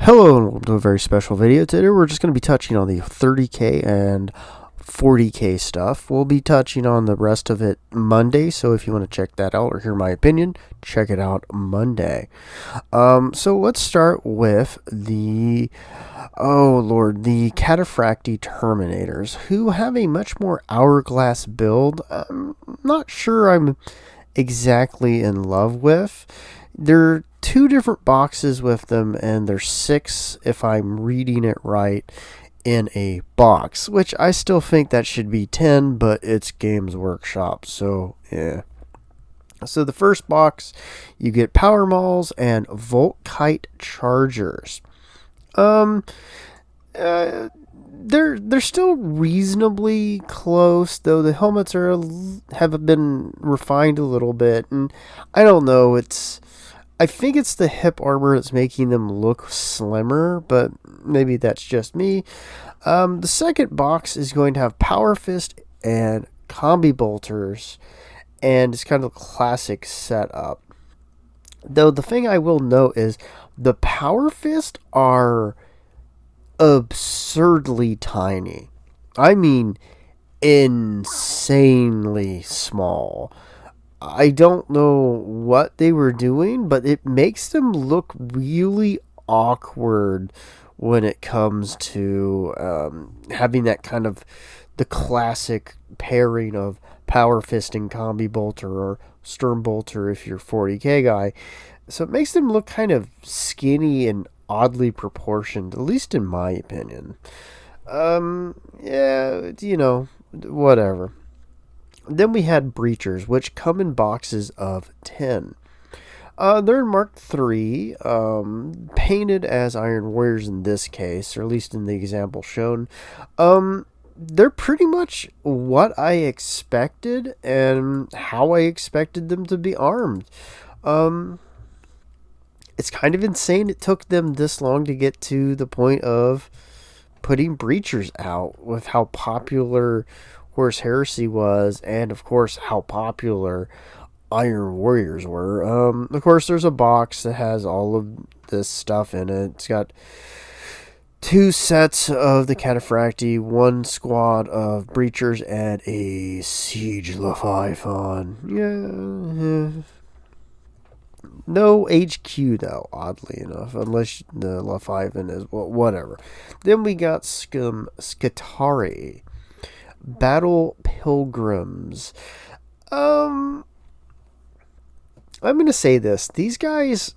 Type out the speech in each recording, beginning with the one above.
Hello and welcome to a very special video. Today we're just going to be touching on the 30k and 40k stuff. We'll be touching on the rest of it Monday, so if you want to check that out or hear my opinion, check it out Monday. So let's start with the, the Cataphracti Terminators, who have a much more hourglass build. I'm not sure I'm exactly in love with. They're two different boxes with them, and there's 6, if I'm reading it right, in a box, which I still think that should be 10, but it's Games Workshop, so yeah. So the first box, you get Power Mauls and Volkite Chargers. They're still reasonably close, though the helmets have been refined a little bit, and I don't know, I think it's the hip armor that's making them look slimmer, but maybe that's just me. The second box is going to have Power Fist and Combi Bolters, and it's kind of a classic setup. Though the thing I will note is the Power Fist are absurdly tiny. I mean, insanely small. I don't know what they were doing, but it makes them look really awkward when it comes to having that kind of the classic pairing of Power Fist and Combi Bolter or Sturm Bolter if you're 40k guy. So it makes them look kind of skinny and oddly proportioned, at least in my opinion. Yeah, whatever. Then we had Breachers, which come in boxes of 10. They're in Mark III, painted as Iron Warriors in this case, or at least in the example shown. They're pretty much what I expected and how I expected them to be armed. It's kind of insane it took them this long to get to the point of putting Breachers out with how popular Horus Heresy was, and of course how popular Iron Warriors were. Of course, there's a box that has all of this stuff in it. It's got 2 sets of the Cataphracti, 1 squad of Breachers, and a Siege Leviathan. Yeah. No HQ, though, oddly enough, unless the Leviathan is, well, whatever. Then we got Scutari. Battle Pilgrims. I'm going to say this. These guys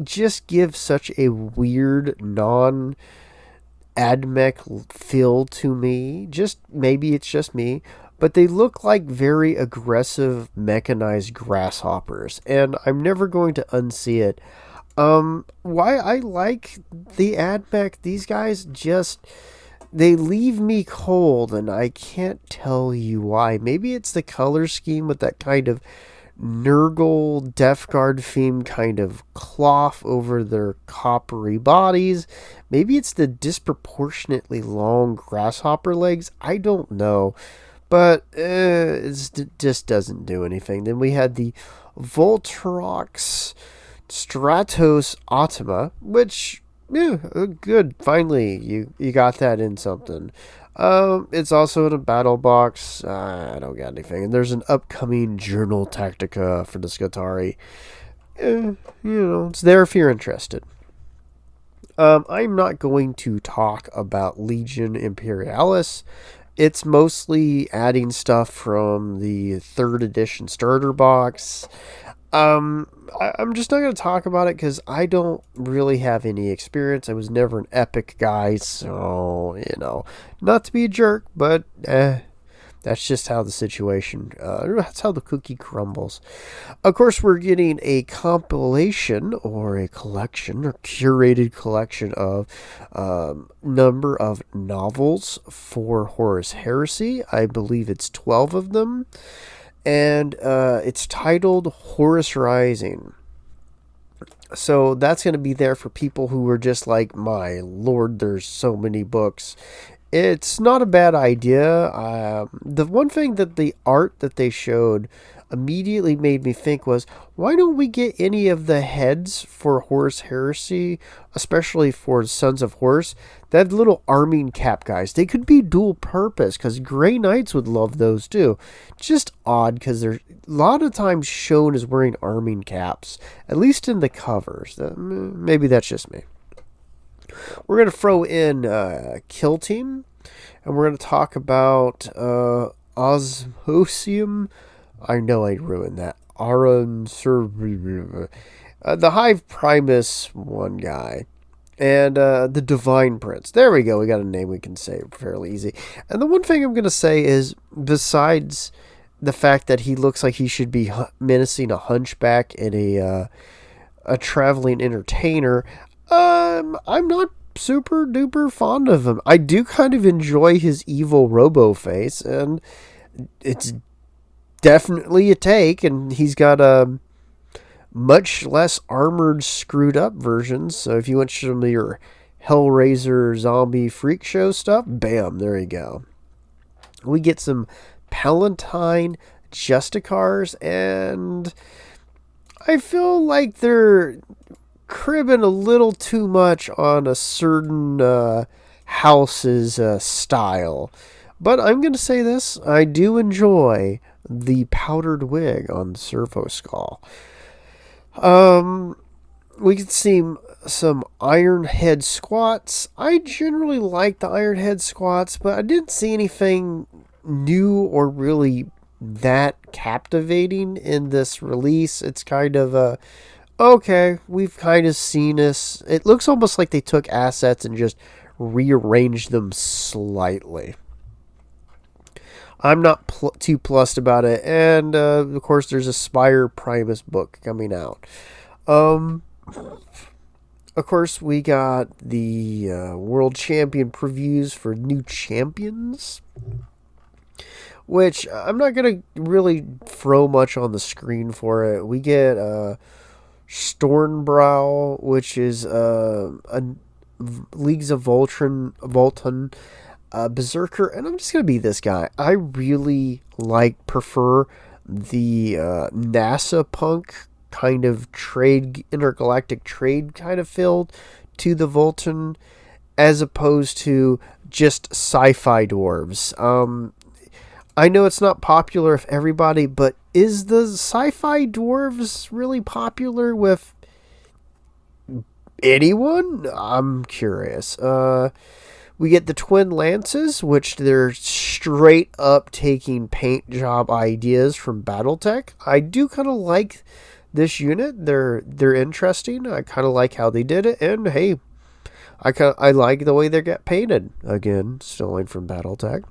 just give such a weird non-AdMech feel to me. Maybe it's just me. But they look like very aggressive mechanized grasshoppers. And I'm never going to unsee it. Why I like the AdMech, these guys they leave me cold, and I can't tell you why. Maybe it's the color scheme with that kind of Nurgle Death Guard theme kind of cloth over their coppery bodies. Maybe it's the disproportionately long grasshopper legs. I don't know. But it just doesn't do anything. Then we had the Voltrox Stratos Optima, which... yeah, good. Finally, you got that in something. It's also in a battle box. I don't got anything. And there's an upcoming Journal Tactica for the Scutari. It's there if you're interested. I'm not going to talk about Legion Imperialis. It's mostly adding stuff from the 3rd edition starter box. I'm just not going to talk about it because I don't really have any experience. I was never an epic guy, so, not to be a jerk, but that's just how the situation, that's how the cookie crumbles. Of course, we're getting a compilation or a collection or curated collection of number of novels for Horus Heresy. I believe it's 12 of them. And it's titled Horus Rising. So that's going to be there for people who are just like, my lord, there's so many books. It's not a bad idea. The one thing that the art that they showed immediately made me think was, why don't we get any of the heads for Horus Heresy, especially for Sons of Horus? That little arming cap guys, they could be dual purpose, because Grey Knights would love those too. Just odd, because they're a lot of times shown as wearing arming caps, at least in the covers. Maybe that's just me. We're going to throw in Kill Team, and we're going to talk about Osmosium. I know I ruined that. The Hive Primus one guy. And the Divine Prince. There we go. We got a name we can say fairly easy. And the one thing I'm going to say is, besides the fact that he looks like he should be menacing a hunchback and a traveling entertainer, I'm not super duper fond of him. I do kind of enjoy his evil robo face, and it's definitely a take, and he's got a much less armored, screwed up versions. So if you want some of your Hellraiser zombie freak show stuff, bam, there you go. We get some Palatine Justicars, and I feel like they're cribbing a little too much on a certain house's style. But I'm going to say this, I do enjoy the powdered wig on Servo Skull. We can see some Iron Head squats. I generally like the Iron Head squats, but I didn't see anything new or really that captivating in this release. It's kind of okay, we've kind of seen this. It looks almost like they took assets and just rearranged them slightly. I'm not too plussed about it. And, of course, there's a Spire Primus book coming out. Of course, we got the World Champion previews for New Champions, which I'm not going to really throw much on the screen for it. We get Stormbrow, which is a Leagues of Volton Berserker, and I'm just going to be this guy. I really prefer the NASA punk kind of intergalactic trade kind of feel to the Volton, as opposed to just sci-fi dwarves. I know it's not popular with everybody, but is the sci-fi dwarves really popular with anyone? I'm curious. We get the Twin Lances, which they're straight up taking paint job ideas from Battletech. I do kind of like this unit. They're interesting. I kind of like how they did it, and hey, I like the way they get painted. Again, stolen from Battletech.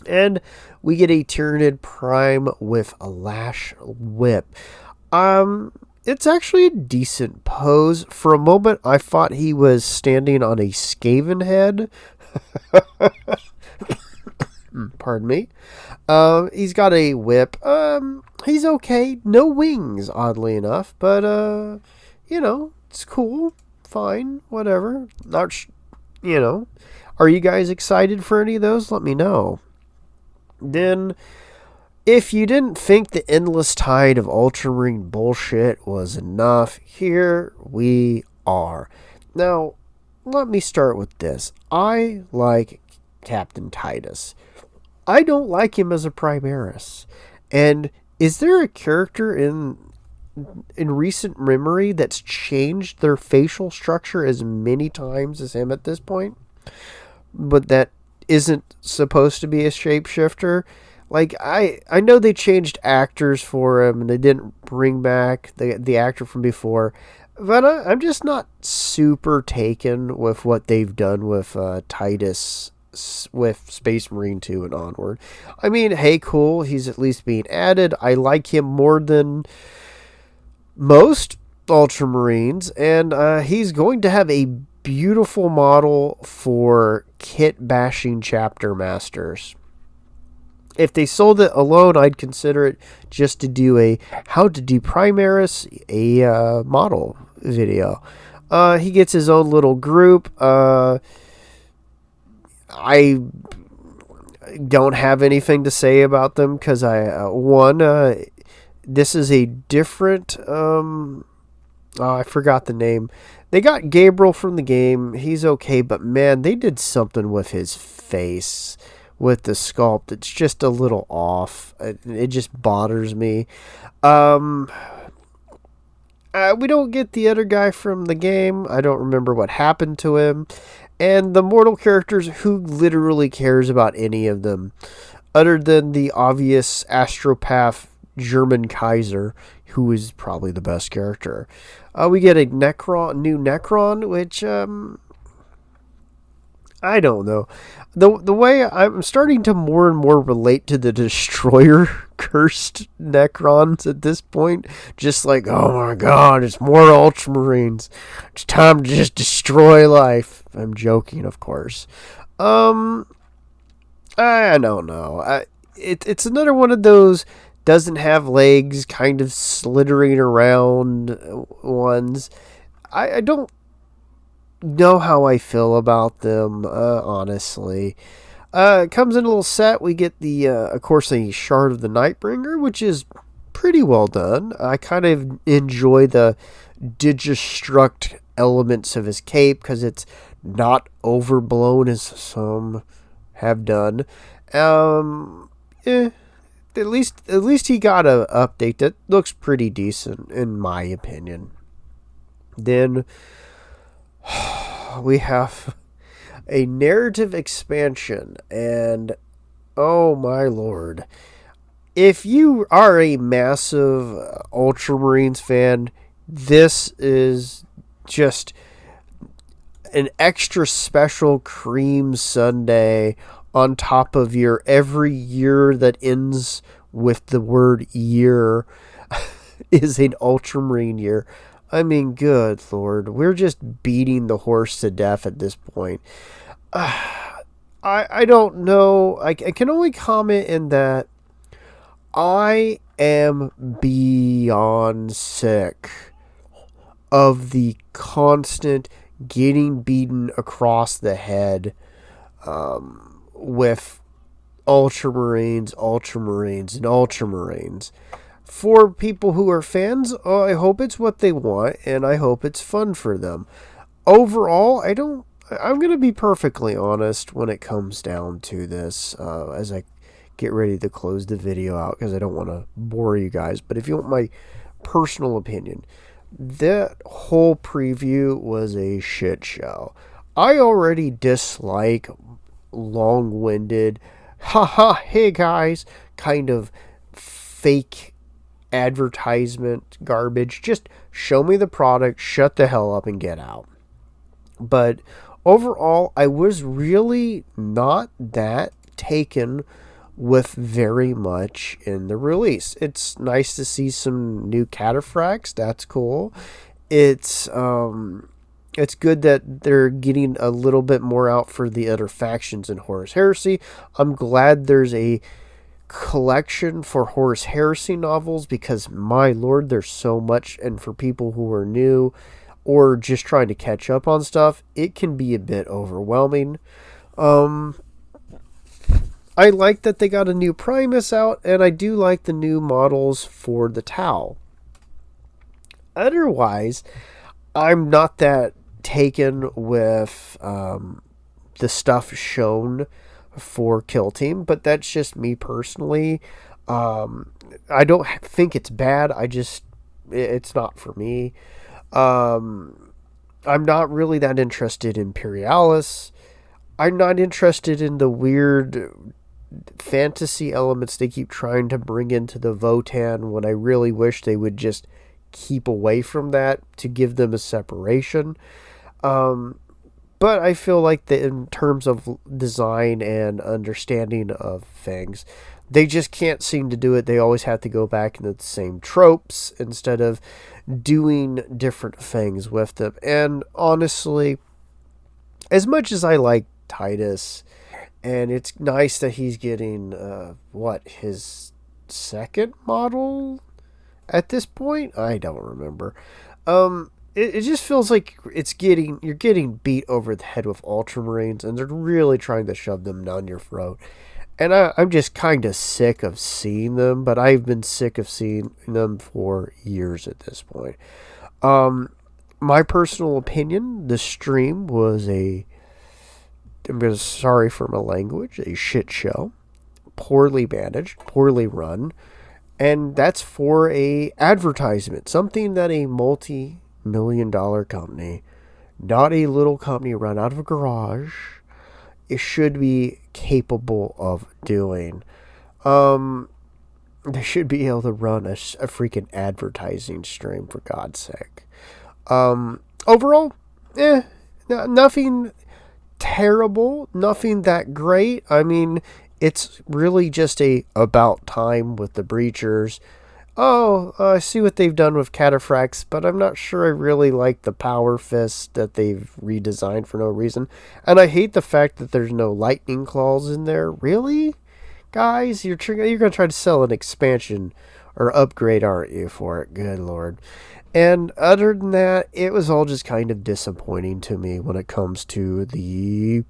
And we get a Tyranid Prime with a Lash Whip. It's actually a decent pose. For a moment, I thought he was standing on a Skaven head. Pardon me. He's got a whip. He's okay. No wings, oddly enough. But, it's cool. Fine. Whatever. Not, Are you guys excited for any of those? Let me know. Then, if you didn't think the endless tide of Ultramarine bullshit was enough, here we are. Now, let me start with this. I like Captain Titus. I don't like him as a Primaris. And is there a character in recent memory that's changed their facial structure as many times as him at this point, but that isn't supposed to be a shapeshifter? Like, I know they changed actors for him, and they didn't bring back the actor from before, but I'm just not super taken with what they've done with Titus with Space Marine 2 and onward. I mean, hey, cool, he's at least being added. I like him more than most Ultramarines, and he's going to have a beautiful model for kit bashing chapter masters. If they sold it alone, I'd consider it just to do a how to do Primaris a model video. He gets his own little group. I don't have anything to say about them because this is a different. I forgot the name. They got Gabriel from the game. He's okay, but man, they did something with his face, with the sculpt. It's just a little off. It just bothers me. Um, we don't get the other guy from the game. I don't remember what happened to him. And the mortal characters, who literally cares about any of them, other than the obvious astropath German Kaiser, who is probably the best character. We get a new Necron, which I don't know. The way I'm starting to more and more relate to the Destroyer cursed Necrons at this point. Just like, oh my god, it's more Ultramarines. It's time to just destroy life. I'm joking, of course. I don't know. It's another one of those doesn't have legs, kind of slithering around ones. I don't know how I feel about them, honestly. It comes in a little set. We get the, of course, a Shard of the Nightbringer, which is pretty well done. I kind of enjoy the Digistruct elements of his cape because it's not overblown as some have done. At least he got a update that looks pretty decent in my opinion. Then we have a narrative expansion, and oh my lord, if you are a massive Ultramarines fan, this is just an extra special cream sundae on top of your every year that ends with the word year is an Ultramarine year. I mean, good lord, we're just beating the horse to death at this point. I don't know. I can only comment in that I am beyond sick of the constant getting beaten across the head with Ultramarines, and Ultramarines. For people who are fans, I hope it's what they want, and I hope it's fun for them. Overall, I'm going to be perfectly honest when it comes down to this, as I get ready to close the video out, because I don't want to bore you guys. But if you want my personal opinion, that whole preview was a shit show. I already dislike long-winded, haha, hey guys, kind of fake advertisement garbage. Just show me the product, shut the hell up, and get out. But overall, I was really not that taken with very much in the release. It's nice to see some new cataphracts. That's cool. It's good that they're getting a little bit more out for the other factions in Horus Heresy. I'm glad there's a collection for Horus Heresy novels, because my lord, there's so much, and for people who are new or just trying to catch up on stuff, it can be a bit overwhelming. I like that they got a new Primus out, and I do like the new models for the Tau. Otherwise, I'm not that taken with the stuff shown for Kill Team, but that's just me personally. I don't think it's bad. It's not for me. I'm not really that interested in Imperialis. I'm not interested in the weird fantasy elements they keep trying to bring into the Votan, when I really wish they would just keep away from that to give them a separation. But I feel like that in terms of design and understanding of things, they just can't seem to do it. They always have to go back into the same tropes instead of doing different things with them. And honestly, as much as I like Titus, and it's nice that he's getting his second model at this point? I don't remember. It just feels like you're getting beat over the head with Ultramarines, and they're really trying to shove them down your throat. And I'm just kind of sick of seeing them, but I've been sick of seeing them for years at this point. Um, my personal opinion, the stream was sorry for my language, a shit show. Poorly managed, poorly run. And that's for a advertisement, something that a multi-million-dollar company, not a little company run out of a garage, it should be capable of doing. Um, they should be able to run a freaking advertising stream, for God's sake. Overall, nothing terrible, nothing that great. I mean, it's really just a about time with the Breachers. Oh, I see what they've done with Cataphracts, but I'm not sure I really like the Power Fist that they've redesigned for no reason. And I hate the fact that there's no lightning claws in there. Really? Guys, you're going to try to sell an expansion or upgrade, aren't you, for it? Good lord. And other than that, it was all just kind of disappointing to me when it comes to the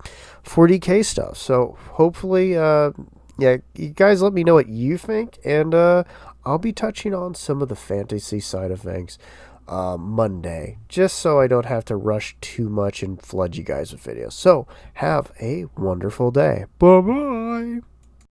40K stuff. So hopefully, yeah, you guys let me know what you think, and I'll be touching on some of the fantasy side of things Monday, just so I don't have to rush too much and flood you guys with videos. So have a wonderful day. Bye-bye.